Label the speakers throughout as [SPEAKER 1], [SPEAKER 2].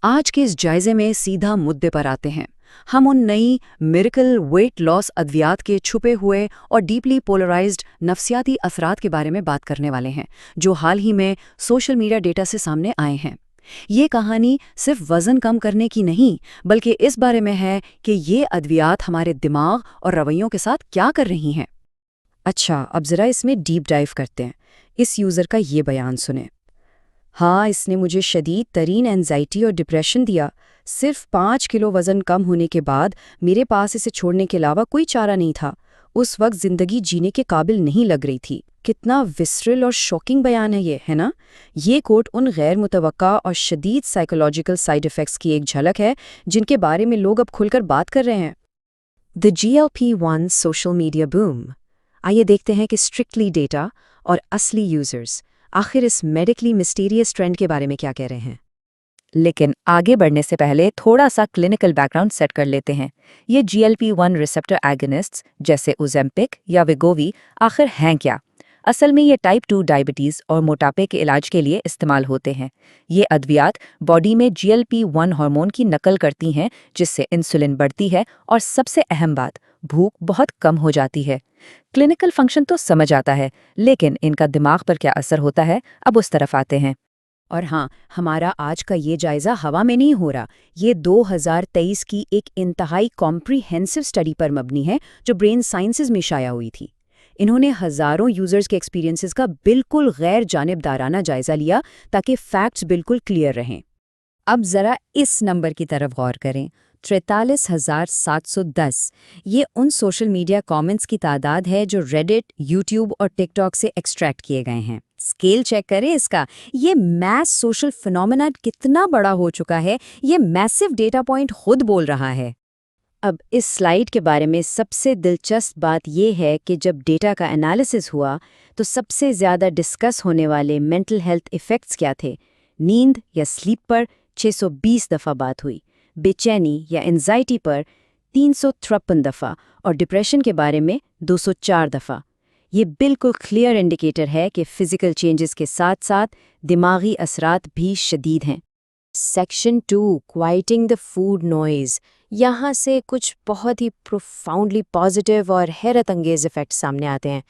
[SPEAKER 1] आज के इस जायजे में सीधा मुद्दे पर आते हैं। हम उन नई मिरेकल वेट लॉस अद्वियात के छुपे हुए और डीपली पोलराइज्ड नफ्सियाती असरात के बारे में बात करने वाले हैं, जो हाल ही में सोशल मीडिया डेटा से सामने आए हैं। ये कहानी सिर्फ वजन कम करने की नहीं, बल्कि इस बारे में है कि ये अद्वियात हमारे दिमाग और रवैयों के साथ क्या कर रही हैं।
[SPEAKER 2] अच्छा, अब ज़रा इसमें डीप डाइव करते हैं। इस यूज़र का ये बयान सुने। हाँ, इसने मुझे शदीद तरीन एंजाइटी और डिप्रेशन दिया। सिर्फ 5 किलो वज़न कम होने के बाद मेरे पास इसे छोड़ने के अलावा कोई चारा नहीं था। उस वक्त ज़िंदगी जीने के काबिल नहीं लग रही थी। कितना विसरल और शॉकिंग बयान है ये, है ना? ये कोट उन गैर मुतवक्का और शदीद साइकोलॉजिकल साइड इफ़ेक्ट्स की एक झलक है जिनके बारे में लोग अब खुलकर बात कर रहे हैं। The GLP-1 social media boom. आइए देखते हैं कि स्ट्रिक्टली डेटा और असली यूजर्स आखिर इस मेडिकली मिस्टीरियस ट्रेंड के बारे में क्या कह रहे हैं। लेकिन आगे बढ़ने से पहले थोड़ा सा क्लिनिकल बैकग्राउंड सेट कर लेते हैं। ये GLP-1 रिसेप्टर एगोनिस्ट्स जैसे ओज़ेम्पिक या वेगोवी आखिर हैं क्या? असल में ये टाइप 2 डायबिटीज़ और मोटापे के इलाज के लिए इस्तेमाल होते हैं। ये अद्वियात बॉडी में GLP-1 हार्मोन की नकल करती हैं, जिससे इंसुलिन बढ़ती है और सबसे अहम बात, भूख बहुत कम हो जाती है। क्लिनिकल फंक्शन तो समझ आता है, लेकिन इनका दिमाग पर क्या असर होता है, अब उस तरफ आते हैं।
[SPEAKER 1] और हाँ, हमारा आज का ये जायजा हवा में नहीं हो रहा। ये 2023 की एक इंतहाई कॉम्प्रिहेंसिव स्टडी पर मबनी है, जो ब्रेन साइंसेज में शाया हुई थी। इन्होंने हज़ारों यूजर्स के एक्सपीरियंसेस का बिल्कुल गैर जानिबदाराना जायजा लिया, ताकि फैक्ट्स बिल्कुल क्लियर रहें।
[SPEAKER 2] अब ज़रा इस नंबर की तरफ गौर करें, 43,710। ये उन सोशल मीडिया कमेंट्स की तादाद है जो रेडिट, यूट्यूब और टिकटॉक से एक्सट्रैक्ट किए गए हैं। स्केल चेक करें इसका। ये मैस सोशल फिनोमेना कितना बड़ा हो चुका है, ये मैसिव डेटा पॉइंट खुद बोल रहा है। अब इस स्लाइड के बारे में सबसे दिलचस्प बात यह है कि जब डेटा का एनालिसिस हुआ तो सबसे ज़्यादा डिस्कस होने वाले मेंटल हेल्थ इफ़ेक्ट्स क्या थे। नींद या स्लीप पर 620 दफ़ा बात हुई, बेचैनी या एंजाइटी पर 353 दफ़ा और डिप्रेशन के बारे में 204 दफ़ा। ये बिल्कुल क्लियर इंडिकेटर है कि फिजिकल चेंजेस के साथ साथ दिमागी असरात भी शदीद हैं। Section 2, quieting the food noise. यहाँ से कुछ बहुत ही प्रोफाउंडली पॉजिटिव और हैरत अंगेज इफेक्ट सामने आते हैं।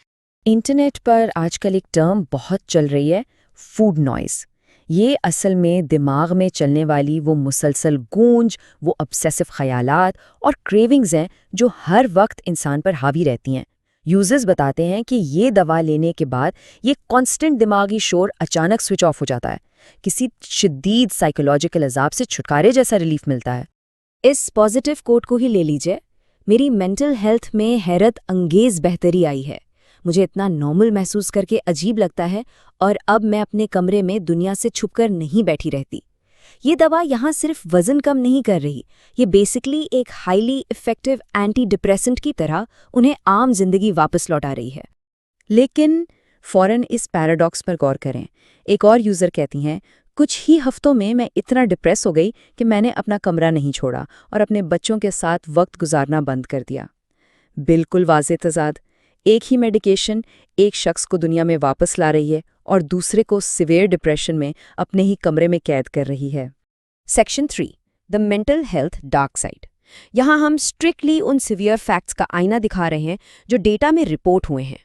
[SPEAKER 2] इंटरनेट पर आजकल एक टर्म बहुत चल रही है, फूड नॉइज़। ये असल में दिमाग में चलने वाली वो मुसलसल गूंज, वो ऑब्सेसिव ख्यालात और क्रेविंग्स हैं जो हर वक्त इंसान पर हावी रहती हैं। यूजर्स बताते हैं कि ये दवा लेने के बाद ये कांस्टेंट दिमागी शोर अचानक स्विच ऑफ हो जाता है। किसी शदीद साइकोलॉजिकल अजाब से छुटकारे जैसा रिलीफ मिलता है। इस पॉजिटिव कोट को ही ले लीजिए, मेरी मेंटल हेल्थ में हैरत अंगेज बेहतरी आई है। मुझे इतना नॉर्मल महसूस करके अजीब लगता है और अब मैं अपने कमरे में दुनिया से छुपकर नहीं बैठी रहती। ये दवा यहाँ सिर्फ वजन कम नहीं कर रही, ये बेसिकली एक हाईली इफेक्टिव एंटी डिप्रेसेंट की तरह उन्हें आम जिंदगी वापस लौटा रही है। लेकिन फौरन इस पैराडॉक्स पर गौर करें। एक और यूजर कहती हैं, कुछ ही हफ्तों में मैं इतना डिप्रेस हो गई कि मैंने अपना कमरा नहीं छोड़ा और अपने बच्चों के साथ वक्त गुजारना बंद कर दिया। बिल्कुल वाज़ेह तज़ाद। एक ही मेडिकेशन एक शख्स को दुनिया में वापस ला रही है और दूसरे को सिवियर डिप्रेशन में अपने ही कमरे में कैद कर रही है। Section 3, the mental health dark side. यहाँ हम स्ट्रिक्टली उन सिवियर फैक्ट्स का आईना दिखा रहे हैं जो डेटा में रिपोर्ट हुए हैं।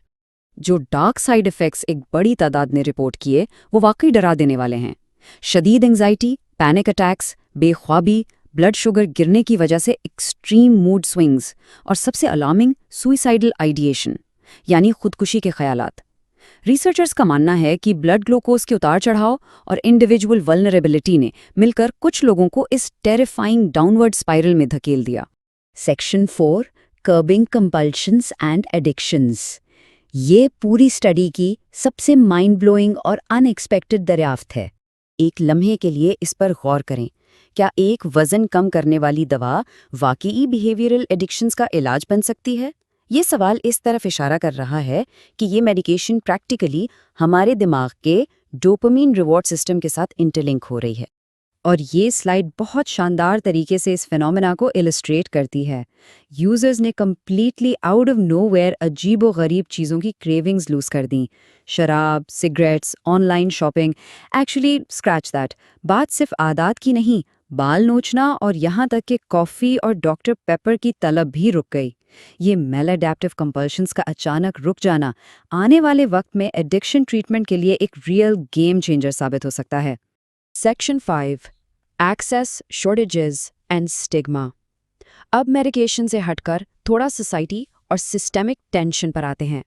[SPEAKER 2] जो डार्क साइड इफ़ेक्ट्स एक बड़ी तादाद ने रिपोर्ट किए, वो वाकई डरा देने वाले हैं। शदीद एंजाइटी, पैनिक अटैक्स, बेख्वाबी, ब्लड शुगर गिरने की वजह से एक्सट्रीम मूड स्विंग्स और सबसे अलार्मिंग सुइसाइडल आइडिएशन, यानी खुदकुशी के ख्यालात। रिसर्चर्स का मानना है कि ब्लड ग्लूकोज के उतार चढ़ाव और इंडिविजुअल वल्नरेबिलिटी ने मिलकर कुछ लोगों को इस टेरिफाइंग डाउनवर्ड स्पाइरल में धकेल दिया। Section 4, curbing compulsions and addictions. ये पूरी स्टडी की सबसे माइंड ब्लोइंग और अनएक्सपेक्टेड दरियाफ्त है। एक लम्हे के लिए इस पर गौर करें। क्या एक वजन कम करने वाली दवा वाकई बिहेवियरल एडिक्शंस का इलाज बन सकती है? ये सवाल इस तरफ इशारा कर रहा है कि ये मेडिकेशन प्रैक्टिकली हमारे दिमाग के डोपामिन रिवॉर्ड सिस्टम के साथ इंटरलिंक हो रही है। और ये स्लाइड बहुत शानदार तरीके से इस फिनोमेना को इलस्ट्रेट करती है। यूजर्स ने कंप्लीटली आउट ऑफ नोवेयर अजीबो-गरीब चीज़ों की क्रेविंग्स लूज कर दी। शराब, cigarettes, online shopping. Actually scratch that, बात सिर्फ आदात की नहीं बाल नोचना और यहाँ तक कि कॉफ़ी और डॉक्टर पेपर की तलब भी रुक गई। ये मैलएडैप्टिव कंपल्शंस का अचानक रुक जाना आने वाले वक्त में एडिक्शन ट्रीटमेंट के लिए एक रियल गेम चेंजर साबित हो सकता है।
[SPEAKER 1] Section 5 excess shortages and stigma. अब मेडिकेशन से हटकर थोड़ा सोसाइटी और सिस्टेमिक टेंशन पर आते हैं।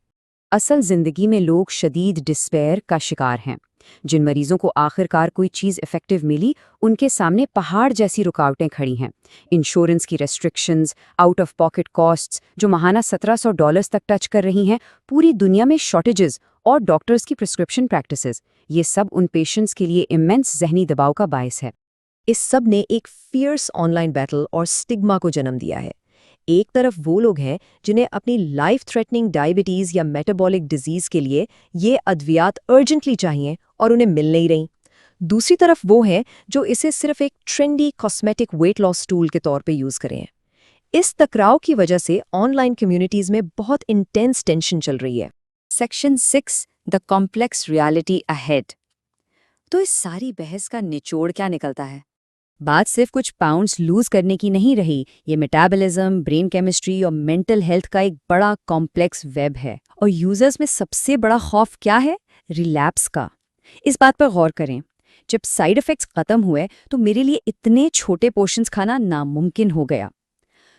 [SPEAKER 2] असल जिंदगी में लोग शदीद डिस्पेयर का शिकार हैं। जिन मरीजों को आखिरकार कोई चीज़ इफेक्टिव मिली, उनके सामने पहाड़ जैसी रुकावटें खड़ी हैं। इंश्योरेंस की restrictions, out of pocket costs जो माहाना $1700 तक टच कर रही हैं, पूरी दुनिया में शॉर्टेजेस और डॉक्टर्स की प्रिस्क्रिप्शन प्रैक्टिसेस, ये सब उन पेशेंट्स के लिए इमेंस जहनी दबाव का बायस है।
[SPEAKER 3] इस सब ने एक फियर्स ऑनलाइन बैटल और स्टिग्मा को जन्म दिया है। एक तरफ वो लोग हैं जिन्हें अपनी लाइफ थ्रेटनिंग डायबिटीज़ या मेटाबॉलिक डिजीज़ के लिए ये अद्वियात अर्जेंटली चाहिए और उन्हें मिल नहीं रही। दूसरी तरफ वो हैं जो इसे सिर्फ एक trendy cosmetic weight loss tool के तौर पे यूज़ करें। इस टकराव की वजह से ऑनलाइन कम्युनिटीज़ में बहुत इंटेंस टेंशन चल रही है।
[SPEAKER 2] Section 6 the complex reality ahead. तो इस सारी बहस का निचोड़ क्या निकलता है? बात सिर्फ कुछ पाउंड्स लूज करने की नहीं रही। ये मेटाबॉलिज्म, ब्रेन केमिस्ट्री और मेंटल हेल्थ का एक बड़ा कॉम्प्लेक्स वेब है। और यूजर्स में सबसे बड़ा खौफ क्या है? रिलैप्स का। इस बात पर गौर करें। जब साइड इफेक्ट्स खत्म हुए तो मेरे लिए इतने छोटे पोर्शंस खाना नामुमकिन हो गया।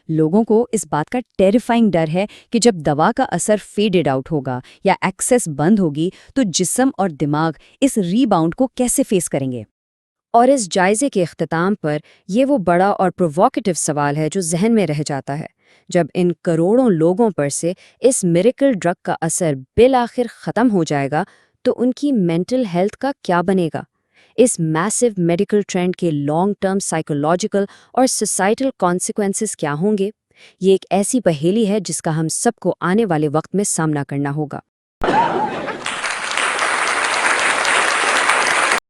[SPEAKER 2] लोगों को इस बात का टेरिफाइंग डर है कि जब दवा का असर फेडेड आउट होगा या एक्सेस बंद होगी तो जिस्म और दिमाग इस रीबाउंड को कैसे फेस करेंगे। और इस जायजे के इख्तिताम पर ये वो बड़ा और प्रोवोकेटिव सवाल है जो जहन में रह जाता है। जब इन करोड़ों लोगों पर से इस मिरेकल ड्रग का असर बिलाखिर ख़त्म हो जाएगा तो उनकी मेंटल हेल्थ का क्या बनेगा? इस मैसिव मेडिकल ट्रेंड के लॉन्ग टर्म साइकोलॉजिकल और सोसाइटल कॉन्सिक्वेंसेस क्या होंगे? ये एक ऐसी पहेली है जिसका हम सबको आने वाले वक्त में सामना करना होगा।